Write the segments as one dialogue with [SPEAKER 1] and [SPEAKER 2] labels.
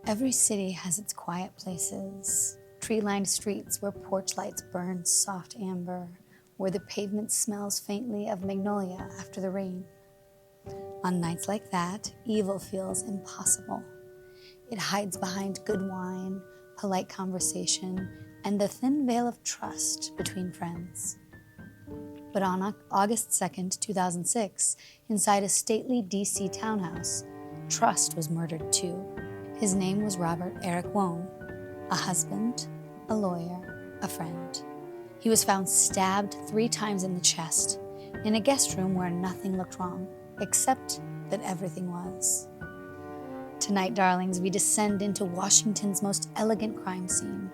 [SPEAKER 1] Every city has its quiet places, tree-lined streets where porch lights burn soft amber, where the pavement smells faintly of magnolia after the rain. On nights like that, evil feels impossible. It hides behind good wine, polite conversation, and the thin veil of trust between friends. But on August 2nd, 2006, inside a stately DC townhouse, trust was murdered too. His name was Robert Eric Wone, a husband, a lawyer, a friend. He was found stabbed 3 times in the chest in a guest room where nothing looked wrong, except that everything was. Tonight, darlings, we descend into Washington's most elegant crime scene.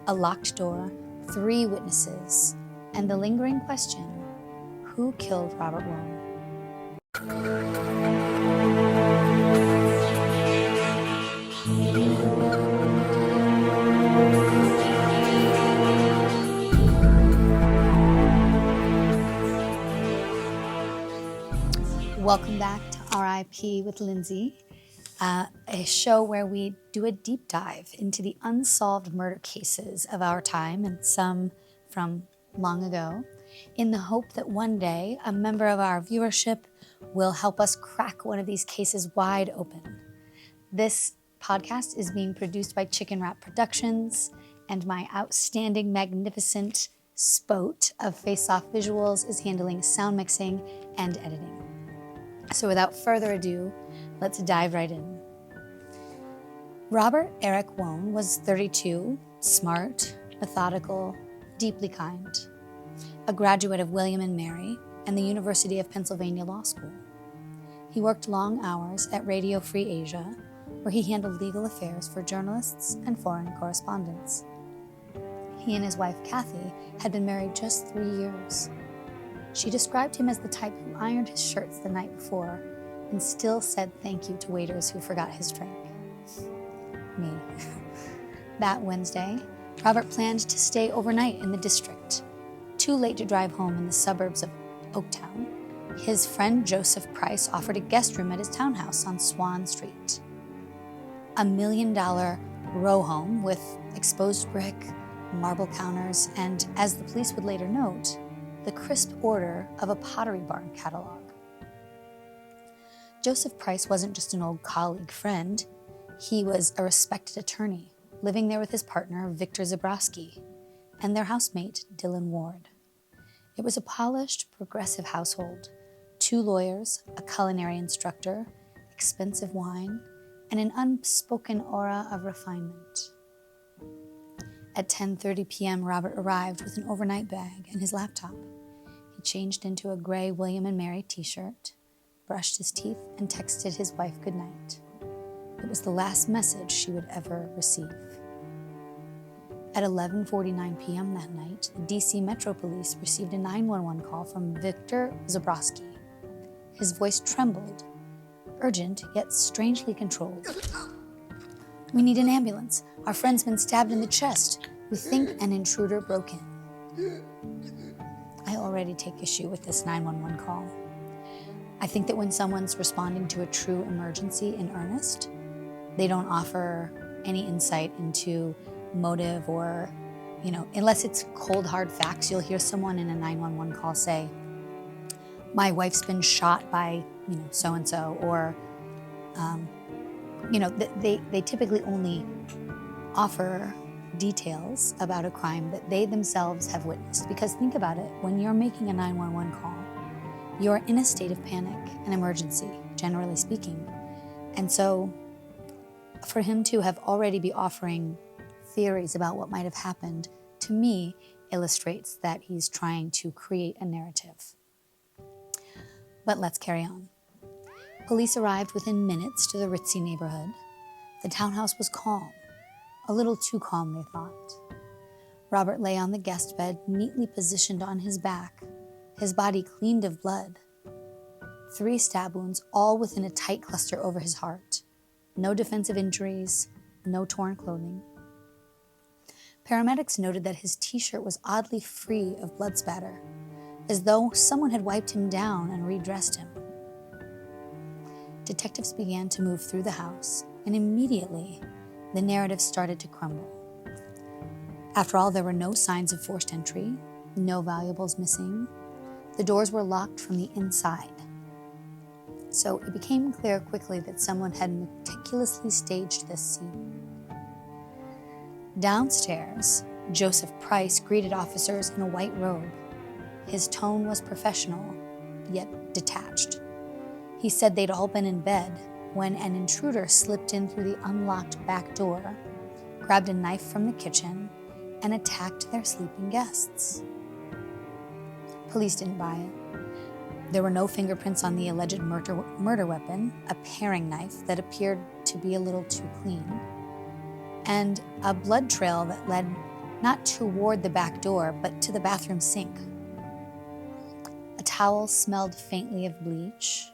[SPEAKER 1] A locked door, 3 witnesses, and the lingering question, who killed Robert Wone? Welcome back to RIP with Linzi, a show where we do a deep dive into the unsolved murder cases of our time and some from long ago, in the hope that one day a member of our viewership will help us crack one of these cases wide open. This podcast is being produced by Chicken Wrap Productions, and my outstanding, magnificent spote of face-off visuals is handling sound mixing and editing. So without further ado, let's dive right in. Robert Eric Wone was 32, smart, methodical, deeply kind, a graduate of William and Mary and the University of Pennsylvania Law School. He worked long hours at Radio Free Asia, where he handled legal affairs for journalists and foreign correspondents. He and his wife, Kathy, had been married just 3 years. She described him as the type who ironed his shirts the night before and still said thank you to waiters who forgot his drink. Me. That Wednesday, Robert planned to stay overnight in the district. Too late to drive home in the suburbs of Oaktown, his friend Joseph Price offered a guest room at his townhouse on Swan Street. $1 million row home with exposed brick, marble counters, and, as the police would later note, the crisp order of a Pottery Barn catalog. Joseph Price wasn't just an old colleague friend. He was a respected attorney, living there with his partner, Victor Zabrowski, and their housemate, Dylan Ward. It was a polished, progressive household, 2 lawyers, a culinary instructor, expensive wine, and an unspoken aura of refinement. At 10:30 p.m., Robert arrived with an overnight bag and his laptop. He changed into a gray William and Mary t-shirt, brushed his teeth, and texted his wife goodnight. It was the last message she would ever receive. At 11:49 p.m. that night, the DC Metro Police received a 911 call from Victor Zabrowski. His voice trembled, urgent yet strangely controlled. "We need an ambulance. Our friend's been stabbed in the chest. We think an intruder broke in." I already take issue with this 911 call. I think that when someone's responding to a true emergency in earnest, they don't offer any insight into motive or, unless it's cold hard facts. You'll hear someone in a 911 call say, "My wife's been shot by, so-and-so," or, they typically only offer details about a crime that they themselves have witnessed. Because think about it, when you're making a 911 call, you're in a state of panic and emergency, generally speaking. And so for him to have already be offering theories about what might have happened, to me, illustrates that he's trying to create a narrative. But let's carry on. Police arrived within minutes to the ritzy neighborhood. The townhouse was calm. A little too calm, they thought. Robert lay on the guest bed, neatly positioned on his back, his body cleaned of blood. 3 stab wounds, all within a tight cluster over his heart. No defensive injuries, no torn clothing. Paramedics noted that his t-shirt was oddly free of blood spatter, as though someone had wiped him down and redressed him. Detectives began to move through the house, and immediately the narrative started to crumble. After all, there were no signs of forced entry, no valuables missing. The doors were locked from the inside. So it became clear quickly that someone had meticulously staged this scene. Downstairs, Joseph Price greeted officers in a white robe. His tone was professional, yet detached. He said they'd all been in bed when an intruder slipped in through the unlocked back door, grabbed a knife from the kitchen, and attacked their sleeping guests. Police didn't buy it. There were no fingerprints on the alleged murder weapon, a paring knife that appeared to be a little too clean, and a blood trail that led not toward the back door, but to the bathroom sink. A towel smelled faintly of bleach.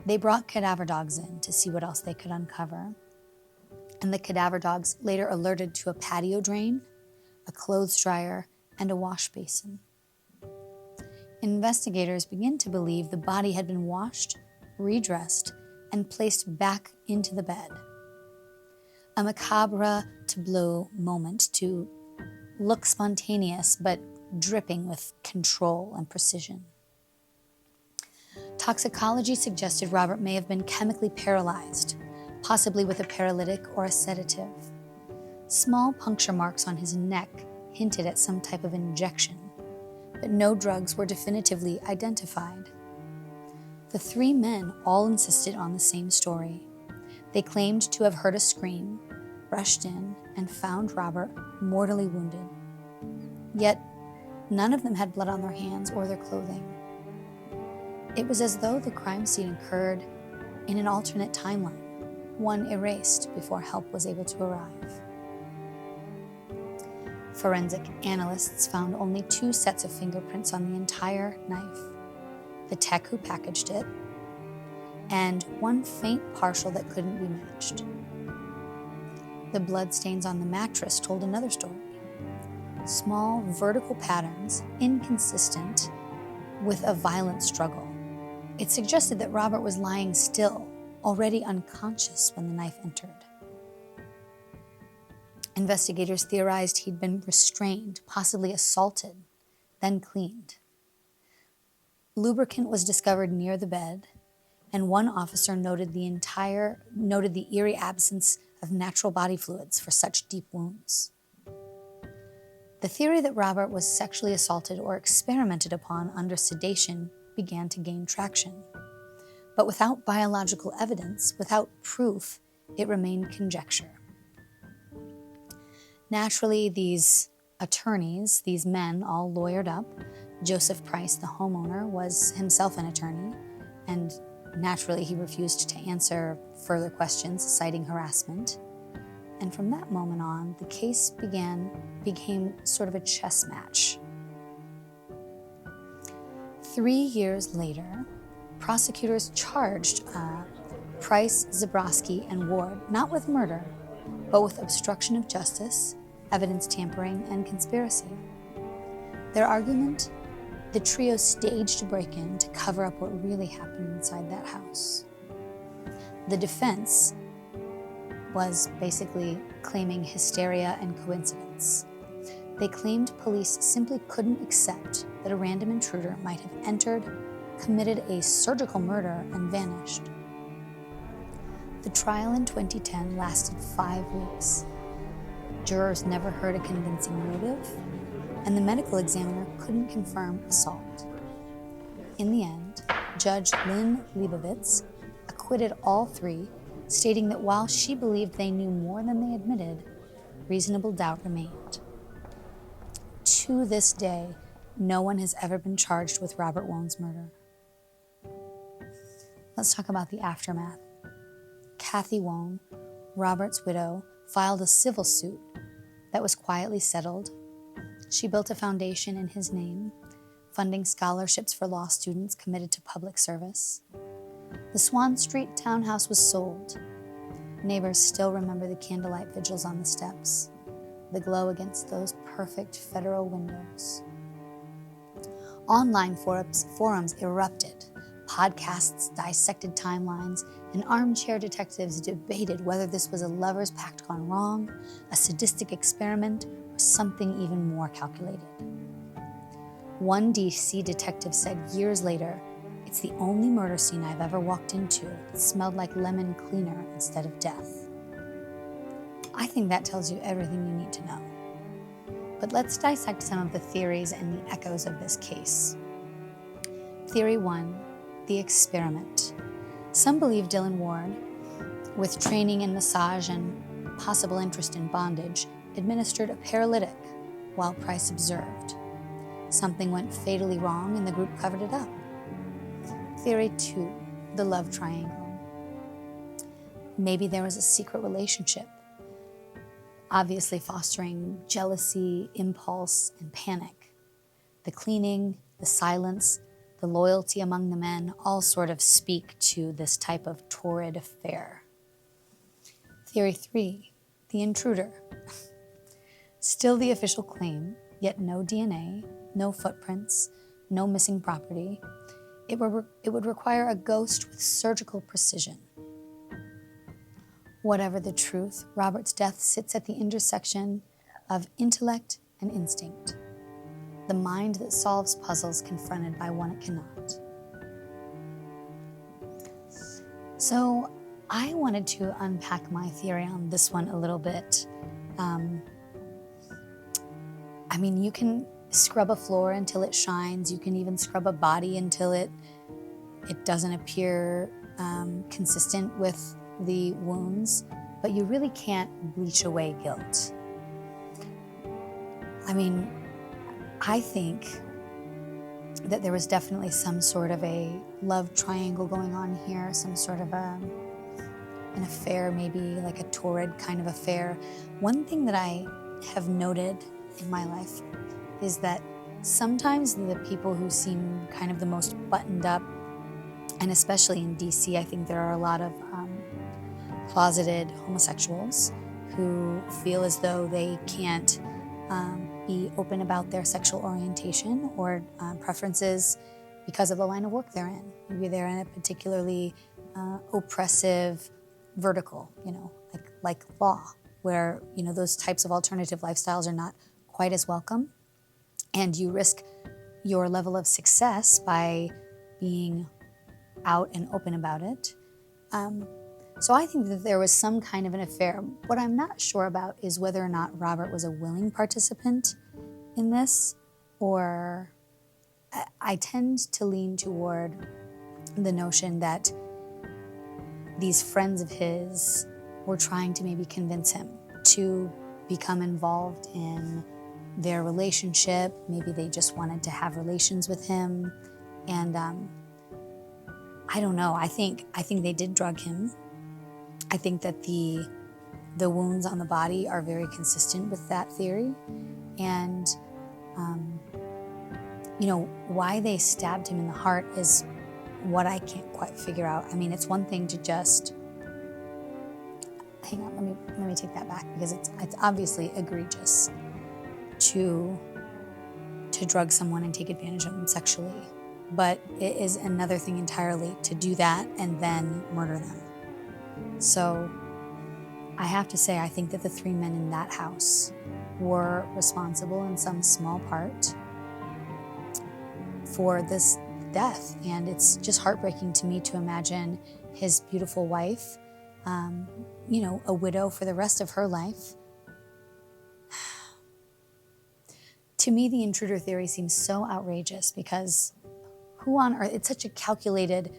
[SPEAKER 1] They brought cadaver dogs in to see what else they could uncover, and the cadaver dogs later alerted to a patio drain, a clothes dryer, and a wash basin. Investigators begin to believe the body had been washed, redressed, and placed back into the bed. A macabre tableau moment to look spontaneous but dripping with control and precision. Toxicology suggested Robert may have been chemically paralyzed, possibly with a paralytic or a sedative. Small puncture marks on his neck hinted at some type of injection, but no drugs were definitively identified. The three men all insisted on the same story. They claimed to have heard a scream, rushed in, and found Robert mortally wounded. Yet, none of them had blood on their hands or their clothing. It was as though the crime scene occurred in an alternate timeline, one erased before help was able to arrive. Forensic analysts found only 2 sets of fingerprints on the entire knife, the tech who packaged it, and one faint partial that couldn't be matched. The bloodstains on the mattress told another story. Small vertical patterns, inconsistent with a violent struggle. It suggested that Robert was lying still, already unconscious when the knife entered. Investigators theorized he'd been restrained, possibly assaulted, then cleaned. Lubricant was discovered near the bed, and one officer noted the eerie absence of natural body fluids for such deep wounds. The theory that Robert was sexually assaulted or experimented upon under sedation began to gain traction. But without biological evidence, without proof, it remained conjecture. Naturally, these attorneys, these men, all lawyered up. Joseph Price, the homeowner, was himself an attorney, and naturally he refused to answer further questions, citing harassment. And from that moment on, the case became sort of a chess match. 3 years later, prosecutors charged Price, Zabrowski, and Ward not with murder, but with obstruction of justice, evidence tampering, and conspiracy. Their argument: the trio staged a break-in to cover up what really happened inside that house. The defense was basically claiming hysteria and coincidence. They claimed police simply couldn't accept that a random intruder might have entered, committed a surgical murder, and vanished. The trial in 2010 lasted 5 weeks. Jurors never heard a convincing motive, and the medical examiner couldn't confirm assault. In the end, Judge Lynn Leibovitz acquitted all 3, stating that while she believed they knew more than they admitted, reasonable doubt remained. To this day, no one has ever been charged with Robert Wone's murder. Let's talk about the aftermath. Kathy Wone, Robert's widow, filed a civil suit that was quietly settled. She built a foundation in his name, funding scholarships for law students committed to public service. The Swan Street townhouse was sold. Neighbors still remember the candlelight vigils on the steps, the glow against those perfect federal windows. Online forums erupted, Podcasts dissected timelines, and armchair detectives debated whether this was a lover's pact gone wrong, a sadistic experiment, or something even more calculated. One DC detective said years later, "It's the only murder scene I've ever walked into that smelled like lemon cleaner instead of death." I think that tells you everything you need to know. But let's dissect some of the theories and the echoes of this case. Theory 1, the experiment. Some believe Dylan Ward, with training in massage and possible interest in bondage, administered a paralytic while Price observed. Something went fatally wrong and the group covered it up. Theory 2, the love triangle. Maybe there was a secret relationship, obviously fostering jealousy, impulse, and panic. The cleaning, the silence, the loyalty among the men all sort of speak to this type of torrid affair. Theory 3, the intruder. Still the official claim, yet no DNA, no footprints, no missing property. It would require a ghost with surgical precision. Whatever the truth, Robert's death sits at the intersection of intellect and instinct. The mind that solves puzzles confronted by one it cannot. So I wanted to unpack my theory on this one a little bit. You can scrub a floor until it shines. You can even scrub a body until it doesn't appear consistent with the wounds, but you really can't bleach away guilt. I think that there was definitely some sort of a love triangle going on here, some sort of an affair, maybe like a torrid kind of affair. One thing that I have noted in my life is that sometimes the people who seem kind of the most buttoned up, and especially in DC, I think there are a lot of closeted homosexuals who feel as though they can't be open about their sexual orientation or preferences because of the line of work they're in. Maybe they're in a particularly oppressive vertical, like law, where those types of alternative lifestyles are not quite as welcome, and you risk your level of success by being out and open about it. So I think that there was some kind of an affair. What I'm not sure about is whether or not Robert was a willing participant in this, or I tend to lean toward the notion that these friends of his were trying to maybe convince him to become involved in their relationship. Maybe they just wanted to have relations with him. And I don't know. I think they did drug him. I think that the wounds on the body are very consistent with that theory. And, why they stabbed him in the heart is what I can't quite figure out. It's one thing to just... Hang on, let me take that back, because it's obviously egregious to drug someone and take advantage of them sexually. But it is another thing entirely to do that and then murder them. So I have to say, I think that the three men in that house were responsible in some small part for this death. And it's just heartbreaking to me to imagine his beautiful wife, a widow for the rest of her life. To me, the intruder theory seems so outrageous, because who on earth, it's such a calculated,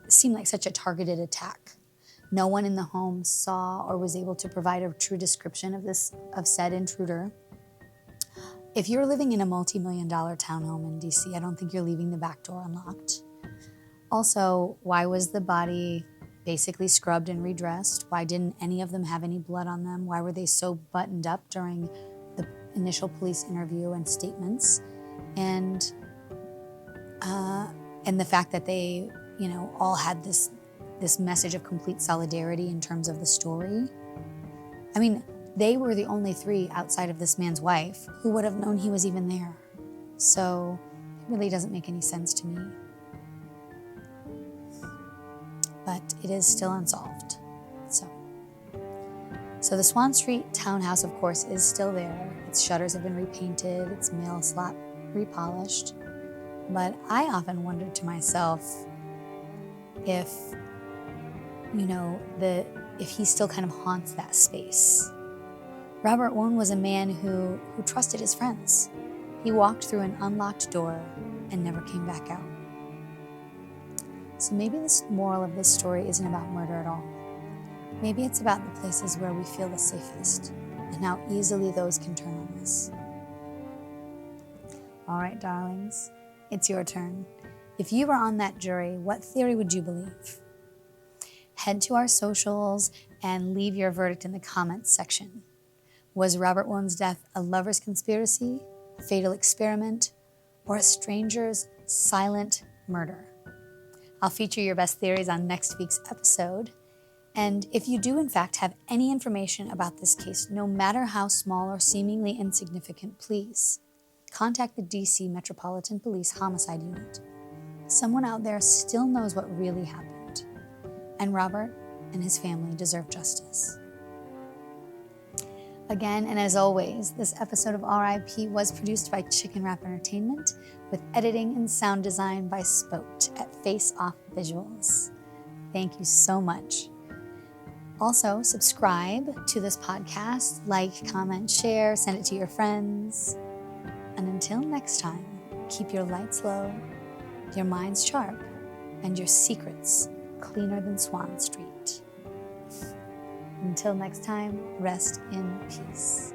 [SPEAKER 1] seemed like such a targeted attack. No one in the home saw or was able to provide a true description of said intruder. If you're living in a multi-million-dollar townhome in DC, I don't think you're leaving the back door unlocked. Also, why was the body basically scrubbed and redressed? Why didn't any of them have any blood on them? Why were they so buttoned up during the initial police interview and statements? And the fact that they, all had this message of complete solidarity in terms of the story. They were the only three outside of this man's wife who would have known he was even there. So it really doesn't make any sense to me. but it is still unsolved. So the Swan Street townhouse, of course, is still there. Its shutters have been repainted, its mail slot repolished. But I often wondered to myself if, if he still kind of haunts that space. Robert Wone was a man who trusted his friends. He walked through an unlocked door and never came back out. So maybe the moral of this story isn't about murder at all. Maybe it's about the places where we feel the safest and how easily those can turn on us. All right, darlings, it's your turn. If you were on that jury, what theory would you believe? Head to our socials and leave your verdict in the comments section. Was Robert Wone's death a lover's conspiracy, a fatal experiment, or a stranger's silent murder? I'll feature your best theories on next week's episode. And if you do, in fact, have any information about this case, no matter how small or seemingly insignificant, please contact the DC Metropolitan Police Homicide Unit. Someone out there still knows what really happened, and Robert and his family deserve justice. Again, and as always, this episode of RIP was produced by Chicken Wrap Entertainment with editing and sound design by Spote at Face Off Visuals. Thank you so much. Also, subscribe to this podcast, like, comment, share, send it to your friends. And until next time, keep your lights low, your minds sharp, and your secrets cleaner than Swan Street. Until next time, rest in peace.